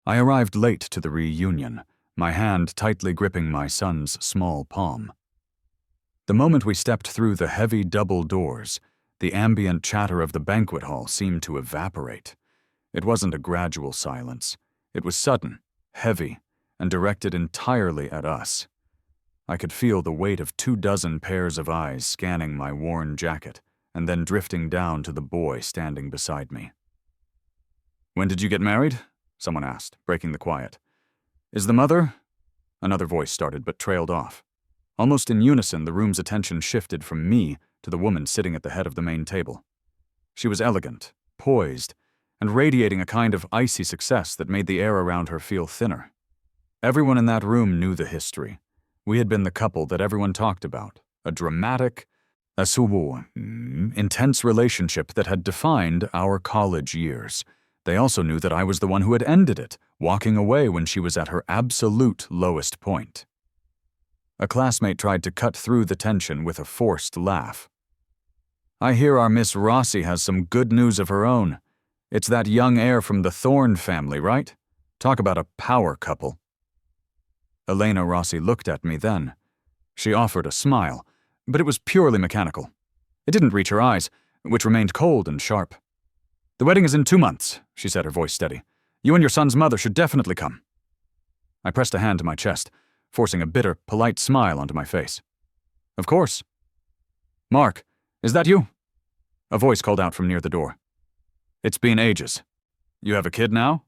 I arrived late to the reunion, my hand tightly gripping my son's small palm. The moment we stepped through the heavy double doors, the ambient chatter of the banquet hall seemed to evaporate. It wasn't a gradual silence. It was sudden, heavy, and directed entirely at us. I could feel the weight of 24 pairs of eyes scanning my worn jacket and then drifting down to the boy standing beside me. "When did you get married?" someone asked, breaking the quiet. "Is the mother?" Another voice started but trailed off. Almost in unison, the room's attention shifted from me to the woman sitting at the head of the main table. She was elegant, poised, and radiating a kind of icy success that made the air around her feel thinner. Everyone in that room knew the history. We had been the couple that everyone talked about, a dramatic, intense relationship that had defined our college years. They also knew that I was the one who had ended it, walking away when she was at her absolute lowest point. A classmate tried to cut through the tension with a forced laugh. "I hear our Miss Rossi has some good news of her own. It's that young heir from the Thorne family, right? Talk about a power couple." Elena Rossi looked at me then. She offered a smile, but it was purely mechanical. It didn't reach her eyes, which remained cold and sharp. "The wedding is in 2 months," she said, her voice steady. "You and your son's mother should definitely come." I pressed a hand to my chest, forcing a bitter, polite smile onto my face. "Of course." "Mark, is that you?" A voice called out from near the door. "It's been ages. You have a kid now?"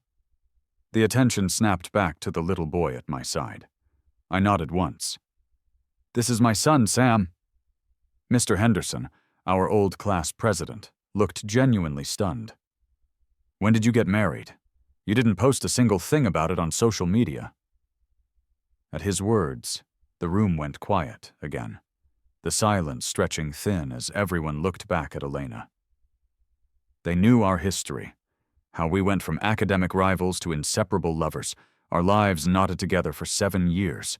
The attention snapped back to the little boy at my side. I nodded once. "This is my son, Sam." Mr. Henderson, our old class president, looked genuinely stunned. "When did you get married? You didn't post a single thing about it on social media." At his words, the room went quiet again, the silence stretching thin as everyone looked back at Elena. They knew our history, how we went from academic rivals to inseparable lovers, our lives knotted together for 7 years.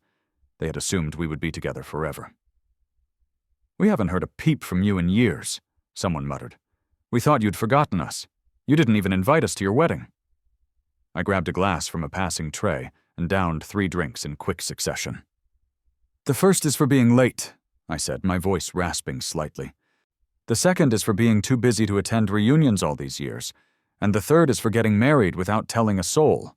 They had assumed we would be together forever. "We haven't heard a peep from you in years," someone muttered. "We thought you'd forgotten us. You didn't even invite us to your wedding." I grabbed a glass from a passing tray and downed 3 drinks in quick succession. "The first is for being late," I said, my voice rasping slightly. "The second is for being too busy to attend reunions all these years. And the third is for getting married without telling a soul."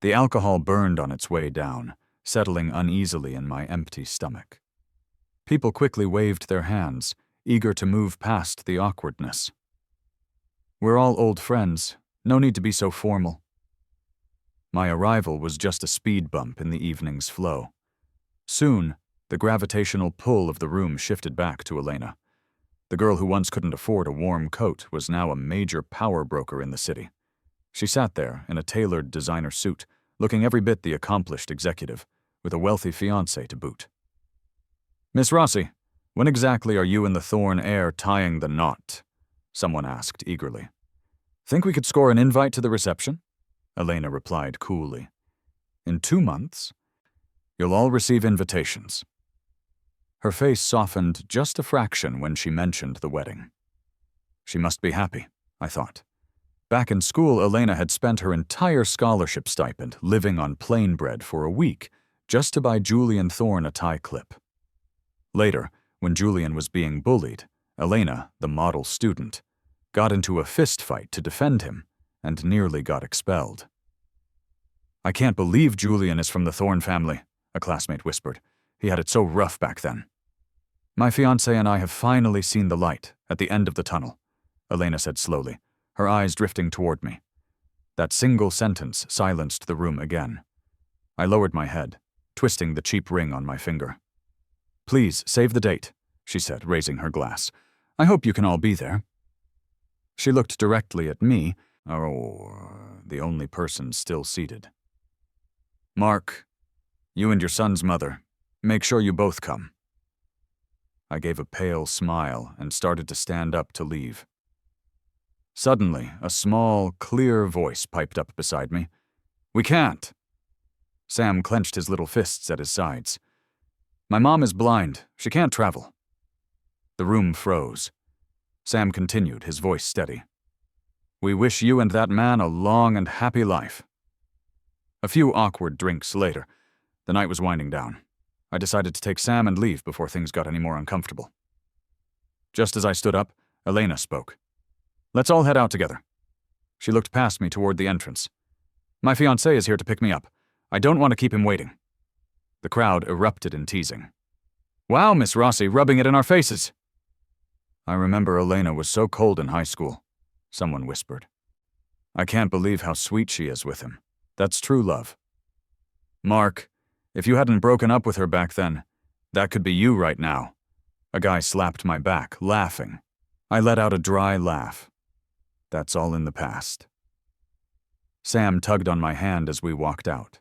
The alcohol burned on its way down, settling uneasily in my empty stomach. People quickly waved their hands, eager to move past the awkwardness. "We're all old friends. No need to be so formal." My arrival was just a speed bump in the evening's flow. Soon, the gravitational pull of the room shifted back to Elena. The girl who once couldn't afford a warm coat was now a major power broker in the city. She sat there in a tailored designer suit, looking every bit the accomplished executive, with a wealthy fiancé to boot. "Miss Rossi, when exactly are you and the Thorne heir tying the knot?" someone asked eagerly. "Think we could score an invite to the reception?" Elena replied coolly. "In 2 months, you'll all receive invitations." Her face softened just a fraction when she mentioned the wedding. She must be happy, I thought. Back in school, Elena had spent her entire scholarship stipend living on plain bread for a week just to buy Julian Thorne a tie clip. Later, when Julian was being bullied, Elena, the model student, got into a fist fight to defend him and nearly got expelled. "I can't believe Julian is from the Thorne family," a classmate whispered. "He had it so rough back then." "My fiancé and I have finally seen the light at the end of the tunnel," Elena said slowly, her eyes drifting toward me. That single sentence silenced the room again. I lowered my head, twisting the cheap ring on my finger. "Please, save the date," she said, raising her glass. "I hope you can all be there." She looked directly at me, the only person still seated. "Mark, you and your son's mother, make sure you both come." I gave a pale smile and started to stand up to leave. Suddenly, a small, clear voice piped up beside me. "We can't." Sam clenched his little fists at his sides. "My mom is blind. She can't travel." The room froze. Sam continued, his voice steady. We wish you and that man a long and happy life. A few awkward drinks later, the night was winding down. I decided to take Sam and leave before things got any more uncomfortable. Just as I stood up, Elena spoke. Let's all head out together. She looked past me toward the entrance. My fiancé is here to pick me up. I don't want to keep him waiting. The crowd erupted in teasing. Wow, Miss Rossi, rubbing it in our faces. I remember Elena was so cold in high school, someone whispered. I can't believe how sweet she is with him. That's true love. Mark, if you hadn't broken up with her back then, that could be you right now. A guy slapped my back, laughing. I let out a dry laugh. That's all in the past. Sam tugged on my hand as we walked out.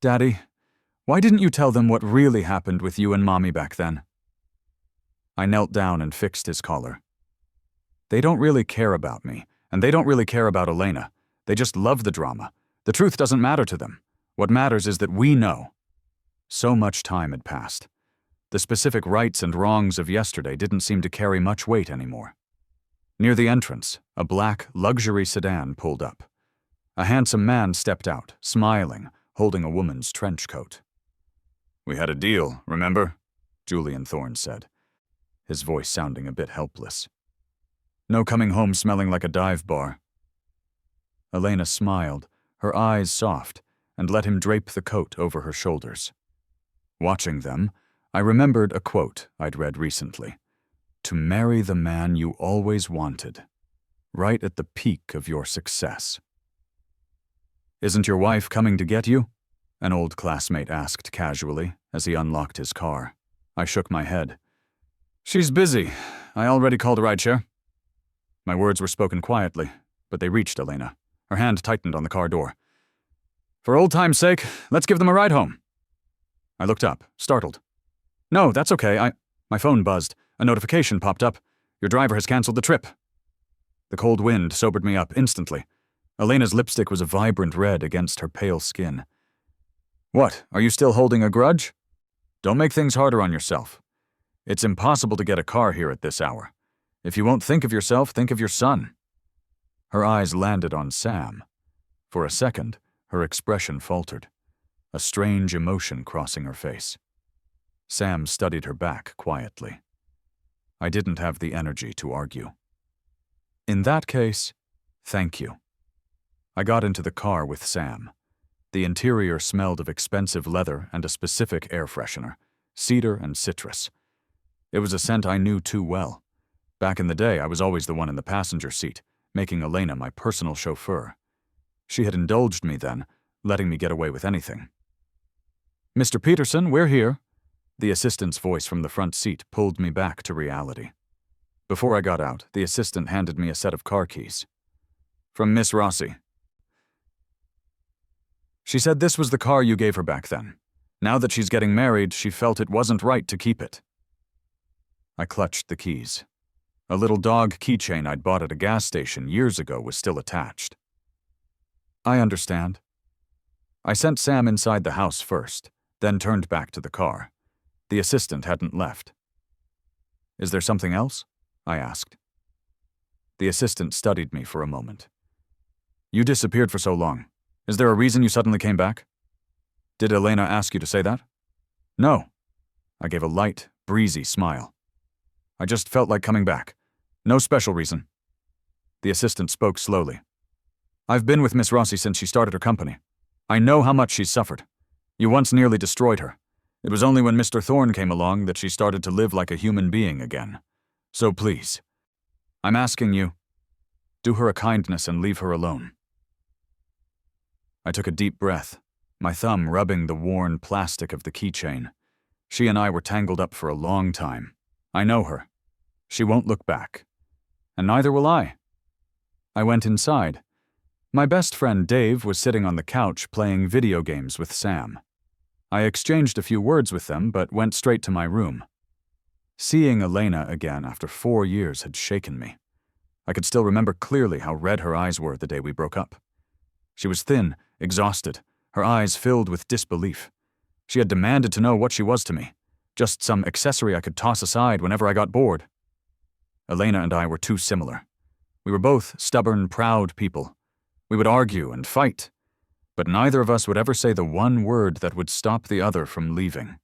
Daddy, why didn't you tell them what really happened with you and Mommy back then? I knelt down and fixed his collar. They don't really care about me, and they don't really care about Elena. They just love the drama. The truth doesn't matter to them. What matters is that we know. So much time had passed. The specific rights and wrongs of yesterday didn't seem to carry much weight anymore. Near the entrance, a black, luxury sedan pulled up. A handsome man stepped out, smiling, holding a woman's trench coat. We had a deal, remember? Julian Thorne said, his voice sounding a bit helpless. No coming home smelling like a dive bar. Elena smiled, her eyes soft, and let him drape the coat over her shoulders. Watching them, I remembered a quote I'd read recently. To marry the man you always wanted, right at the peak of your success. Isn't your wife coming to get you? An old classmate asked casually as he unlocked his car. I shook my head. She's busy. I already called a rideshare. My words were spoken quietly, but they reached Elena. Her hand tightened on the car door. For old time's sake, let's give them a ride home. I looked up, startled. No, that's okay. My phone buzzed. A notification popped up. Your driver has canceled the trip. The cold wind sobered me up instantly. Elena's lipstick was a vibrant red against her pale skin. What, are you still holding a grudge? Don't make things harder on yourself. It's impossible to get a car here at this hour. If you won't think of yourself, think of your son. Her eyes landed on Sam. For a second, her expression faltered, a strange emotion crossing her face. Sam studied her back quietly. I didn't have the energy to argue. In that case, thank you. I got into the car with Sam. The interior smelled of expensive leather and a specific air freshener, cedar and citrus. It was a scent I knew too well. Back in the day, I was always the one in the passenger seat, making Elena my personal chauffeur. She had indulged me then, letting me get away with anything. Mr. Peterson, we're here. The assistant's voice from the front seat pulled me back to reality. Before I got out, the assistant handed me a set of car keys. From Miss Rossi. She said this was the car you gave her back then. Now that she's getting married, she felt it wasn't right to keep it. I clutched the keys. A little dog keychain I'd bought at a gas station years ago was still attached. I understand. I sent Sam inside the house first, then turned back to the car. The assistant hadn't left. Is there something else? I asked. The assistant studied me for a moment. You disappeared for so long. Is there a reason you suddenly came back? Did Elena ask you to say that? No. I gave a light, breezy smile. I just felt like coming back. No special reason. The assistant spoke slowly. I've been with Miss Rossi since she started her company. I know how much she's suffered. You once nearly destroyed her. It was only when Mr. Thorne came along that she started to live like a human being again. So please, I'm asking you, do her a kindness and leave her alone. I took a deep breath, my thumb rubbing the worn plastic of the keychain. She and I were tangled up for a long time. I know her. She won't look back. And neither will I. I went inside. My best friend Dave was sitting on the couch playing video games with Sam. I exchanged a few words with them, but went straight to my room. Seeing Elena again after 4 years had shaken me. I could still remember clearly how red her eyes were the day we broke up. She was thin, exhausted, her eyes filled with disbelief. She had demanded to know what she was to me, just some accessory I could toss aside whenever I got bored. Elena and I were too similar. We were both stubborn, proud people. We would argue and fight, but neither of us would ever say the one word that would stop the other from leaving.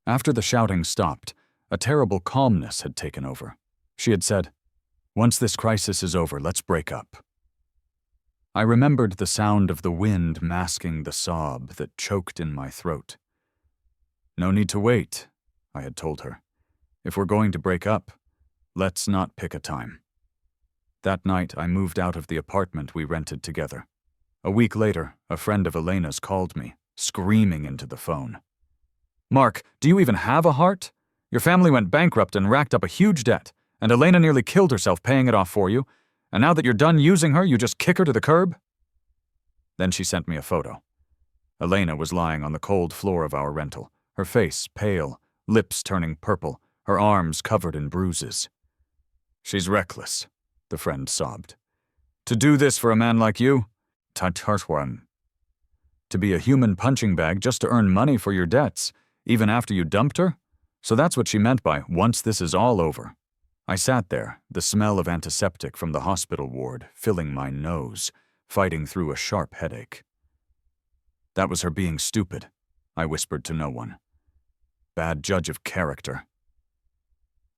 After the shouting stopped, a terrible calmness had taken over. She had said, "Once this crisis is over, let's break up." I remembered the sound of the wind masking the sob that choked in my throat. "No need to wait," I had told her. "If we're going to break up, let's not pick a time." That night, I moved out of the apartment we rented together. A week later, a friend of Elena's called me, screaming into the phone. "Mark, do you even have a heart? Your family went bankrupt and racked up a huge debt, and Elena nearly killed herself paying it off for you, and now that you're done using her, you just kick her to the curb?" Then she sent me a photo. Elena was lying on the cold floor of our rental, her face pale, lips turning purple, her arms covered in bruises. "She's reckless," the friend sobbed. "To do this for a man like you? Tatartwan. To be a human punching bag just to earn money for your debts, even after you dumped her? So that's what she meant by, 'once this is all over.'" I sat there, the smell of antiseptic from the hospital ward filling my nose, fighting through a sharp headache. "That was her being stupid," I whispered to no one. "Bad judge of character."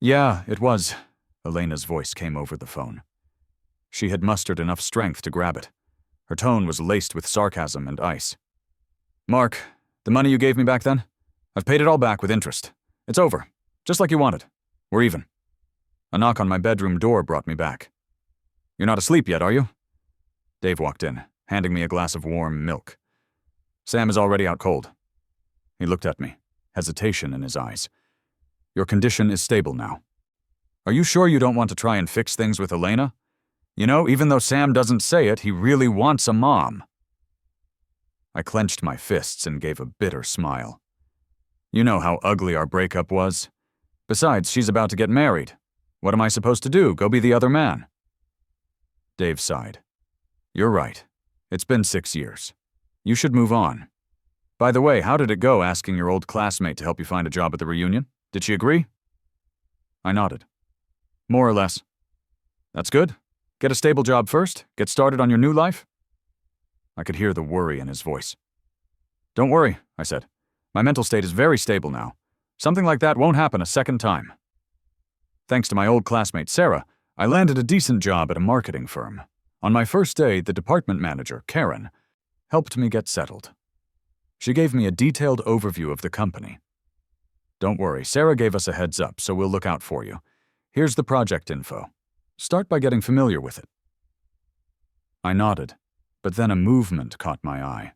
"Yeah, it was," Elena's voice came over the phone. She had mustered enough strength to grab it. Her tone was laced with sarcasm and ice. "Mark, the money you gave me back then? I've paid it all back with interest. It's over, just like you wanted. We're even." A knock on my bedroom door brought me back. "You're not asleep yet, are you?" Dave walked in, handing me a glass of warm milk. "Sam is already out cold." He looked at me, hesitation in his eyes. "Your condition is stable now. Are you sure you don't want to try and fix things with Elena? You know, even though Sam doesn't say it, he really wants a mom." I clenched my fists and gave a bitter smile. "You know how ugly our breakup was. Besides, she's about to get married. What am I supposed to do, go be the other man?" Dave sighed. "You're right. It's been 6 years. You should move on. By the way, how did it go asking your old classmate to help you find a job at the reunion? Did she agree?" I nodded. "More or less." "That's good. Get a stable job first, get started on your new life?" I could hear the worry in his voice. "Don't worry," I said. "My mental state is very stable now. Something like that won't happen a second time." Thanks to my old classmate Sarah, I landed a decent job at a marketing firm. On my first day, the department manager, Karen, helped me get settled. She gave me a detailed overview of the company. "Don't worry, Sarah gave us a heads up, so we'll look out for you. Here's the project info. Start by getting familiar with it." I nodded, but then a movement caught my eye.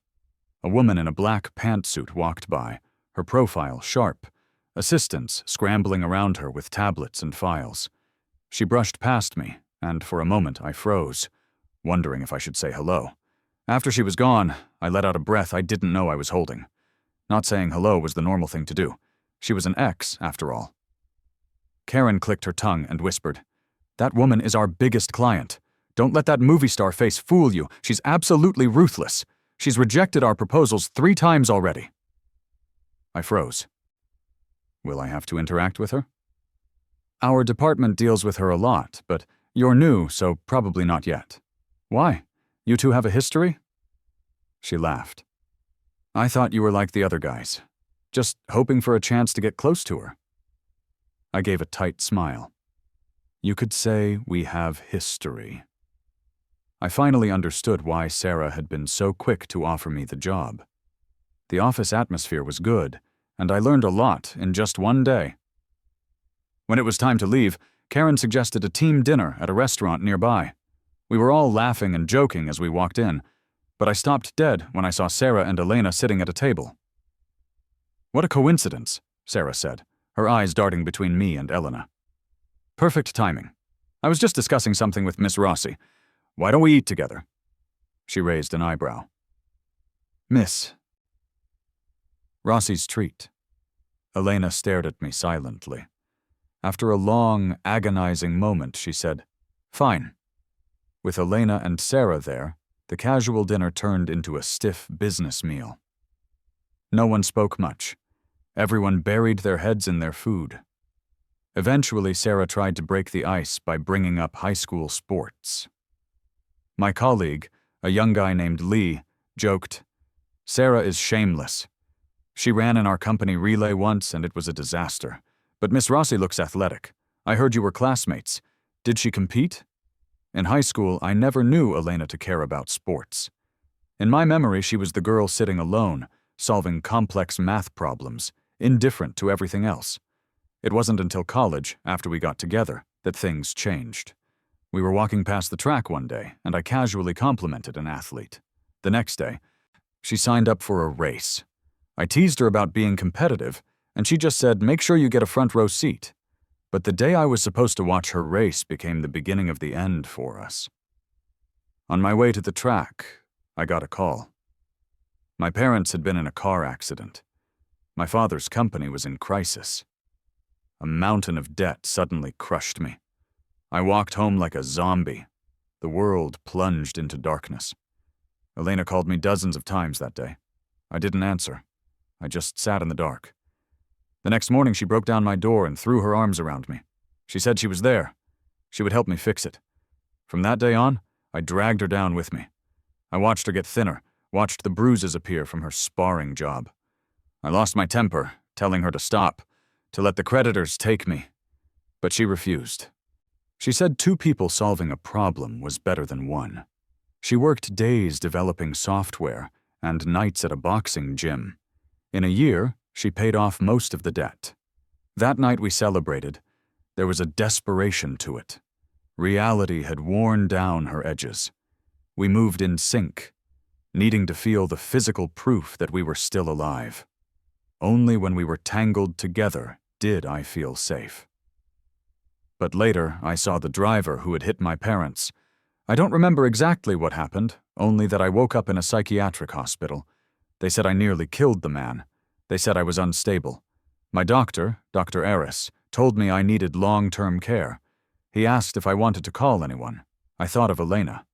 A woman in a black pantsuit walked by, her profile sharp, assistants scrambling around her with tablets and files. She brushed past me, and for a moment I froze, wondering if I should say hello. After she was gone, I let out a breath I didn't know I was holding. Not saying hello was the normal thing to do. She was an ex, after all. Karen clicked her tongue and whispered, "That woman is our biggest client. Don't let that movie star face fool you. She's absolutely ruthless. She's rejected our proposals 3 times already." I froze. Will I have to interact with her? "Our department deals with her a lot, but you're new, so probably not yet." "Why? You two have a history?" She laughed. "I thought you were like the other guys, just hoping for a chance to get close to her." I gave a tight smile. "You could say we have history." I finally understood why Sarah had been so quick to offer me the job. The office atmosphere was good, and I learned a lot in just one day. When it was time to leave, Karen suggested a team dinner at a restaurant nearby. We were all laughing and joking as we walked in, but I stopped dead when I saw Sarah and Elena sitting at a table. "What a coincidence," Sarah said, her eyes darting between me and Elena. "Perfect timing. I was just discussing something with Miss Rossi. Why don't we eat together?" She raised an eyebrow. "Miss Rossi's treat." Elena stared at me silently. After a long, agonizing moment, she said, "Fine." With Elena and Sarah there, the casual dinner turned into a stiff business meal. No one spoke much. Everyone buried their heads in their food. Eventually, Sarah tried to break the ice by bringing up high school sports. My colleague, a young guy named Lee, joked, "Sarah is shameless. She ran in our company relay once and it was a disaster. But Miss Rossi looks athletic. I heard you were classmates. Did she compete?" In high school, I never knew Elena to care about sports. In my memory, she was the girl sitting alone, solving complex math problems, indifferent to everything else. It wasn't until college, after we got together, that things changed. We were walking past the track one day, and I casually complimented an athlete. The next day, she signed up for a race. I teased her about being competitive, and she just said, "Make sure you get a front row seat." But the day I was supposed to watch her race became the beginning of the end for us. On my way to the track, I got a call. My parents had been in a car accident. My father's company was in crisis. A mountain of debt suddenly crushed me. I walked home like a zombie. The world plunged into darkness. Elena called me dozens of times that day. I didn't answer. I just sat in the dark. The next morning, she broke down my door and threw her arms around me. She said she was there. She would help me fix it. From that day on, I dragged her down with me. I watched her get thinner, watched the bruises appear from her sparring job. I lost my temper, telling her to stop, to let the creditors take me. But she refused. She said 2 people solving a problem was better than 1. She worked days developing software and nights at a boxing gym. In a year, she paid off most of the debt. That night we celebrated. There was a desperation to it. Reality had worn down her edges. We moved in sync, needing to feel the physical proof that we were still alive. Only when we were tangled together did I feel safe. But later, I saw the driver who had hit my parents. I don't remember exactly what happened, only that I woke up in a psychiatric hospital. They said I nearly killed the man. They said I was unstable. My doctor, Dr. Eris, told me I needed long-term care. He asked if I wanted to call anyone. I thought of Elena.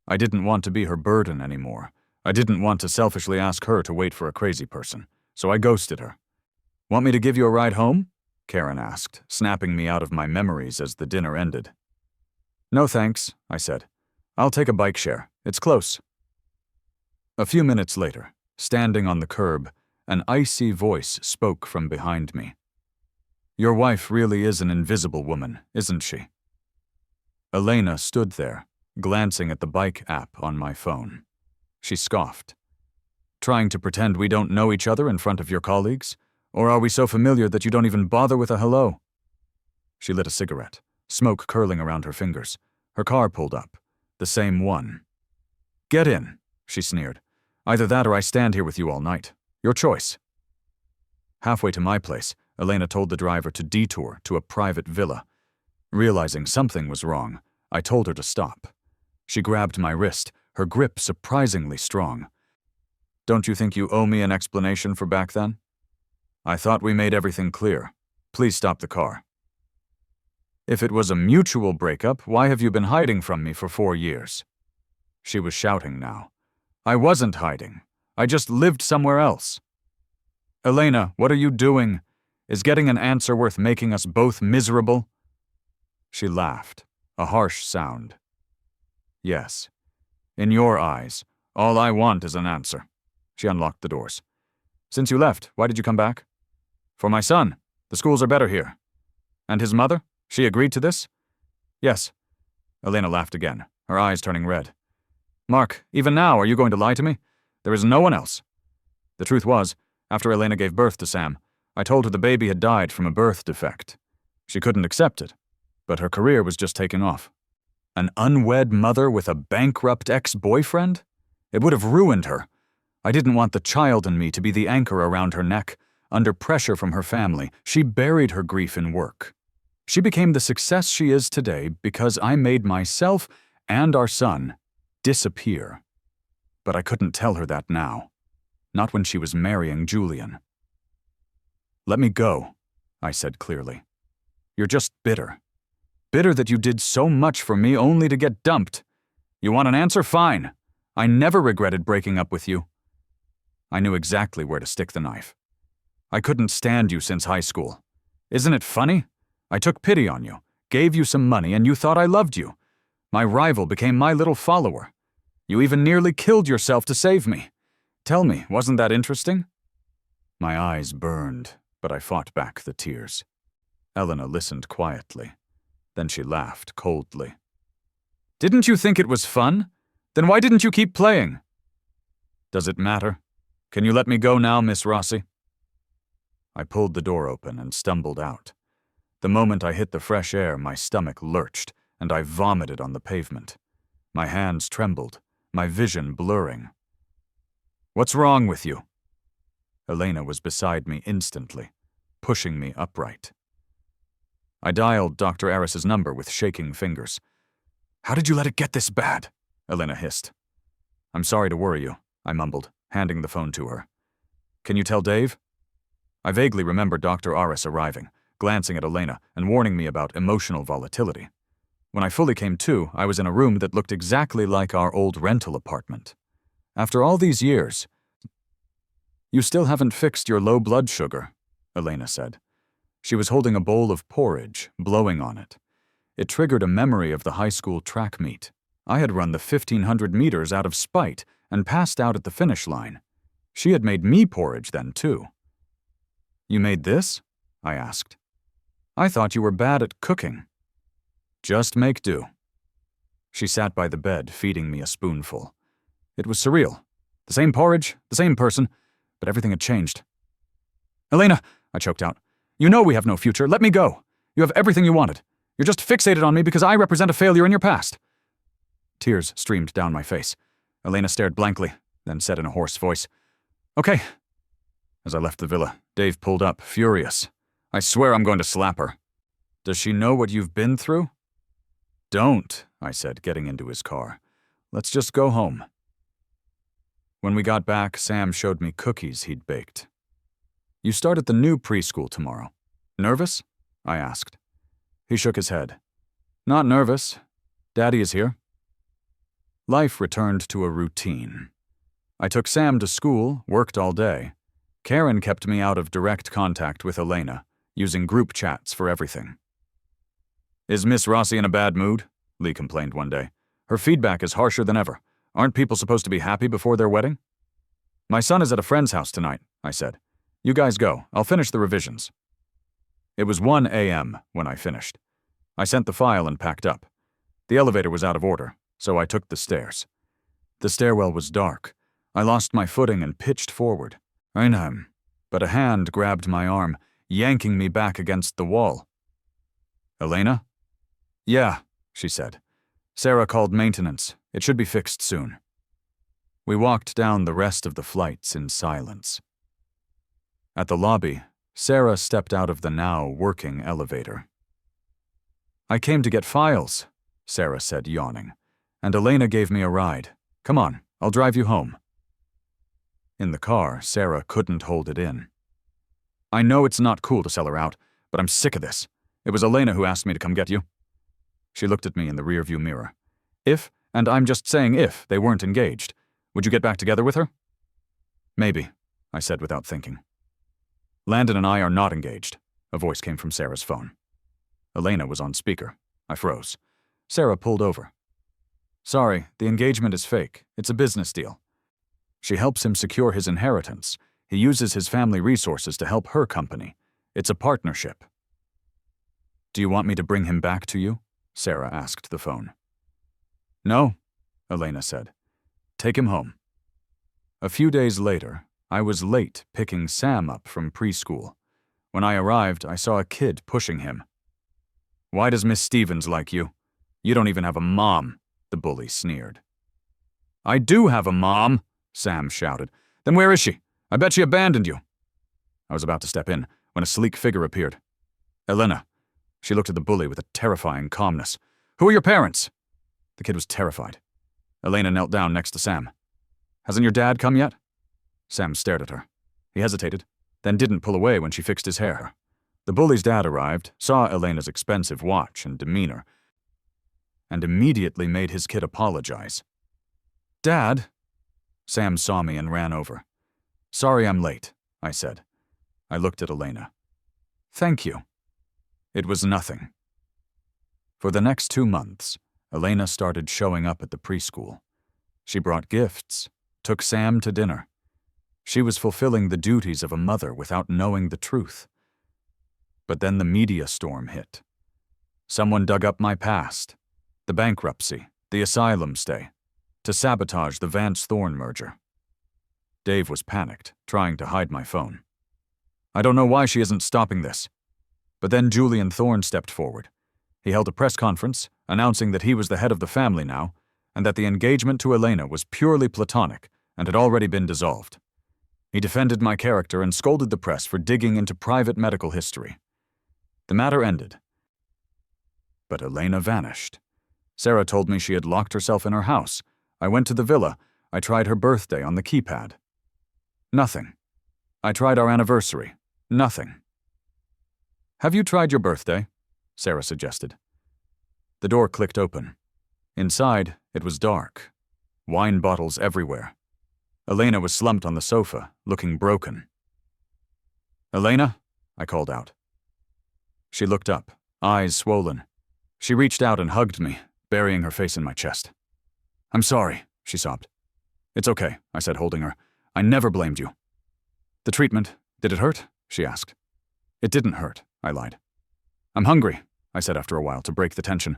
I didn't want to be her burden anymore. I didn't want to selfishly ask her to wait for a crazy person, so I ghosted her. "Want me to give you a ride home?" Karen asked, snapping me out of my memories as the dinner ended. "No thanks," I said. "I'll take a bike share. It's close." A few minutes later, standing on the curb, an icy voice spoke from behind me. "Your wife really is an invisible woman, isn't she?" Elena stood there, glancing at the bike app on my phone. She scoffed. "Trying to pretend we don't know each other in front of your colleagues? Or are we so familiar that you don't even bother with a hello?" She lit a cigarette, smoke curling around her fingers. Her car pulled up. The same one. "Get in," she sneered. "Either that or I stand here with you all night. Your choice." Halfway to my place, Elena told the driver to detour to a private villa. Realizing something was wrong, I told her to stop. She grabbed my wrist, her grip surprisingly strong. "Don't you think you owe me an explanation for back then? I thought we made everything clear. Please stop the car." "If it was a mutual breakup, why have you been hiding from me for 4 years?" She was shouting now. "I wasn't hiding. I just lived somewhere else." "Elena, what are you doing? Is getting an answer worth making us both miserable?" She laughed, a harsh sound. "Yes. In your eyes, all I want is an answer." She unlocked the doors. "Since you left, why did you come back?" "For my son. The schools are better here." "And his mother? She agreed to this?" "Yes." Elena laughed again, her eyes turning red. "Mark, even now, are you going to lie to me? There is no one else." The truth was, after Elena gave birth to Sam, I told her the baby had died from a birth defect. She couldn't accept it, but her career was just taking off. An unwed mother with a bankrupt ex-boyfriend? It would have ruined her. I didn't want the child in me to be the anchor around her neck. Under pressure from her family, she buried her grief in work. She became the success she is today because I made myself and our son disappear. But I couldn't tell her that now. Not when she was marrying Julian. "Let me go," I said clearly. "You're just bitter. Bitter that you did so much for me only to get dumped. You want an answer? Fine. I never regretted breaking up with you." I knew exactly where to stick the knife. "I couldn't stand you since high school. Isn't it funny? I took pity on you, gave you some money, and you thought I loved you. My rival became my little follower. You even nearly killed yourself to save me. Tell me, wasn't that interesting?" My eyes burned, but I fought back the tears. Elena listened quietly. Then she laughed coldly. "Didn't you think it was fun? Then why didn't you keep playing?" "Does it matter? Can you let me go now, Miss Rossi?" I pulled the door open and stumbled out. The moment I hit the fresh air, my stomach lurched, and I vomited on the pavement. My hands trembled, my vision blurring. "What's wrong with you?" Elena was beside me instantly, pushing me upright. I dialed Dr. Aris's number with shaking fingers. "How did you let it get this bad?" Elena hissed. "I'm sorry to worry you," I mumbled, handing the phone to her. "Can you tell Dave?" I vaguely remember Dr. Aris arriving, glancing at Elena, and warning me about emotional volatility. When I fully came to, I was in a room that looked exactly like our old rental apartment. After all these years, "You still haven't fixed your low blood sugar," Elena said. She was holding a bowl of porridge, blowing on it. It triggered a memory of the high school track meet. I had run the 1,500 meters out of spite and passed out at the finish line. She had made me porridge then, too. "You made this?" I asked. "I thought you were bad at cooking." "Just make do." She sat by the bed, feeding me a spoonful. It was surreal. The same porridge, the same person, but everything had changed. "Elena," I choked out, "you know we have no future. Let me go. You have everything you wanted. You're just fixated on me because I represent a failure in your past." Tears streamed down my face. Elena stared blankly, then said in a hoarse voice, "Okay." As I left the villa, Dave pulled up, furious. "I swear I'm going to slap her." "Does she know what you've been through?" "Don't," I said, getting into his car. "Let's just go home." When we got back, Sam showed me cookies he'd baked. "You start at the new preschool tomorrow. Nervous?" I asked. He shook his head. "Not nervous. Daddy is here." Life returned to a routine. I took Sam to school, worked all day. Karen kept me out of direct contact with Elena, using group chats for everything. "Is Miss Rossi in a bad mood?" Lee complained one day. "Her feedback is harsher than ever. Aren't people supposed to be happy before their wedding?" "My son is at a friend's house tonight," I said. "You guys go. I'll finish the revisions." It was 1 a.m. when I finished. I sent the file and packed up. The elevator was out of order, so I took the stairs. The stairwell was dark. I lost my footing and pitched forward. "Einheim," but a hand grabbed my arm, yanking me back against the wall. "Elena?" "Yeah," she said. "Sarah called maintenance. It should be fixed soon." We walked down the rest of the flights in silence. At the lobby, Sarah stepped out of the now working elevator. "I came to get files," Sarah said, yawning, "and Elena gave me a ride. Come on, I'll drive you home." In the car, Sarah couldn't hold it in. "I know it's not cool to sell her out, but I'm sick of this. It was Elena who asked me to come get you." She looked at me in the rearview mirror. "If, and I'm just saying if, they weren't engaged, would you get back together with her?" "Maybe," I said without thinking. "Landon and I are not engaged," a voice came from Sarah's phone. Elena was on speaker. I froze. Sarah pulled over. "Sorry, the engagement is fake. It's a business deal. She helps him secure his inheritance. He uses his family resources to help her company. It's a partnership." "Do you want me to bring him back to you?" Sarah asked the phone. "No," Elena said. "Take him home." A few days later, I was late picking Sam up from preschool. When I arrived, I saw a kid pushing him. "Why does Miss Stevens like you? You don't even have a mom," the bully sneered. "I do have a mom," Sam shouted. "Then where is she? I bet she abandoned you." I was about to step in when a sleek figure appeared. "Elena." She looked at the bully with a terrifying calmness. "Who are your parents?" The kid was terrified. Elena knelt down next to Sam. "Hasn't your dad come yet?" Sam stared at her. He hesitated, then didn't pull away when she fixed his hair. The bully's dad arrived, saw Elena's expensive watch and demeanor, and immediately made his kid apologize. "Dad?" Sam saw me and ran over. "Sorry I'm late," I said. I looked at Elena. "Thank you." It was nothing. For the next 2 months, Elena started showing up at the preschool. She brought gifts, took Sam to dinner. She was fulfilling the duties of a mother without knowing the truth. But then the media storm hit. Someone dug up my past, the bankruptcy, the asylum stay, to sabotage the Vance-Thorne merger. Dave was panicked, trying to hide my phone. I don't know why she isn't stopping this. But then Julian Thorne stepped forward. He held a press conference, announcing that he was the head of the family now, and that the engagement to Elena was purely platonic and had already been dissolved. He defended my character and scolded the press for digging into private medical history. The matter ended. But Elena vanished. Sarah told me she had locked herself in her house. I went to the villa. I tried her birthday on the keypad. Nothing. I tried our anniversary. Nothing. Have you tried your birthday? Sarah suggested. The door clicked open. Inside, it was dark. Wine bottles everywhere. Elena was slumped on the sofa, looking broken. Elena? I called out. She looked up, eyes swollen. She reached out and hugged me, burying her face in my chest. I'm sorry, she sobbed. It's okay, I said, holding her. I never blamed you. The treatment, did it hurt? She asked. It didn't hurt, I lied. I'm hungry, I said after a while to break the tension.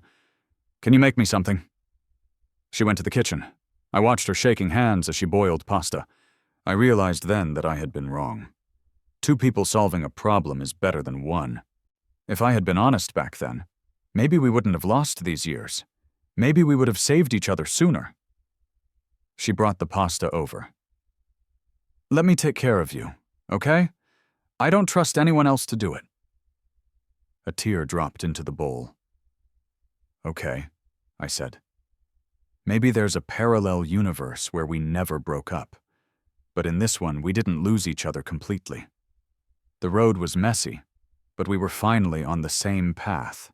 Can you make me something? She went to the kitchen. I watched her shaking hands as she boiled pasta. I realized then that I had been wrong. 2 people solving a problem is better than 1. If I had been honest back then, maybe we wouldn't have lost these years. Maybe we would have saved each other sooner. She brought the pasta over. Let me take care of you, okay? I don't trust anyone else to do it. A tear dropped into the bowl. Okay, I said. Maybe there's a parallel universe where we never broke up. But in this one, we didn't lose each other completely. The road was messy, but we were finally on the same path.